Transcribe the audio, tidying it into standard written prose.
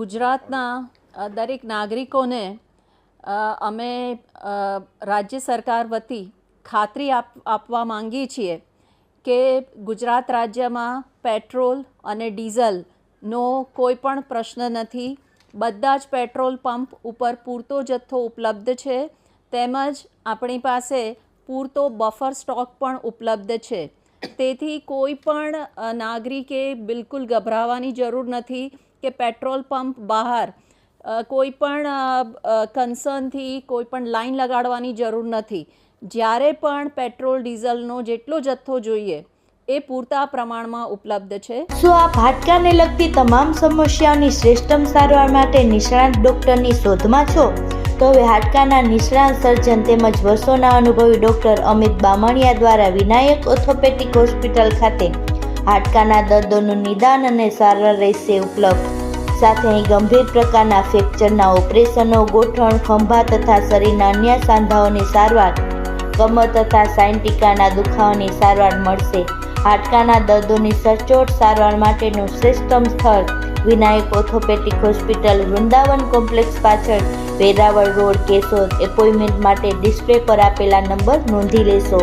ગુજરાતના દરેક નાગરિકોને અમે રાજ્ય સરકાર વતી ખાતરી આપવા માંગીએ છીએ કે ગુજરાત રાજ્યમાં પેટ્રોલ અને ડીઝલનો કોઈ પણ પ્રશ્ન નથી. બધા જ પેટ્રોલ પંપ ઉપર પૂરતો જથ્થો ઉપલબ્ધ છે, તેમજ આપણી પાસે પૂરતો બફર સ્ટોક પણ ઉપલબ્ધ છે. તેથી કોઈ પણ નાગરિકે બિલકુલ ગભરાવાની જરૂર નથી કે પેટ્રોલ પંપ બહાર કોઈ પણ કન્સર્નથી કોઈ પણ લાઈન લગાડવાની જરૂર નથી. જ્યારે પણ પેટ્રોલ ડીઝલનો જેટલો જથ્થો જોઈએ એ પૂરતા પ્રમાણમાં ઉપલબ્ધ છે. શું આપ હાડકાને લગતી તમામ સમસ્યાઓની શ્રેષ્ઠતમ સારવાર માટે નિષ્ણાત ડૉક્ટરની શોધમાં છો? તો હવે હાડકાના નિષ્ણાત સર્જન તેમજ વર્ષોના અનુભવી ડૉક્ટર અમિત બામણિયા દ્વારા વિનાયક ઓર્થોપેડિક હોસ્પિટલ ખાતે હાડકાના દર્દોનું નિદાન અને સારવાર રહેશે ઉપલબ્ધ. સાથે અહીં ગંભીર પ્રકારના ફ્રેક્ચરના ઓપરેશનો, ગોઠણ, ખંભા તથા શરીરના અન્ય સાંધાઓની સારવાર, કમર તથા સાયન્ટિકાના દુખાવાની સારવાર મળશે. હાડકાના દર્દોની સચોટ સારવાર માટેનું શ્રેષ્ઠતમ સ્થળ Vinayak orthopaedic hospital, Vrindavan complex પાછળ, વેરાવળ રોડ, કેશોદ. એપોઇન્ટમેન્ટ માટે ડિસ્પ્લે પર આપેલા નંબર નોંધી લેશો.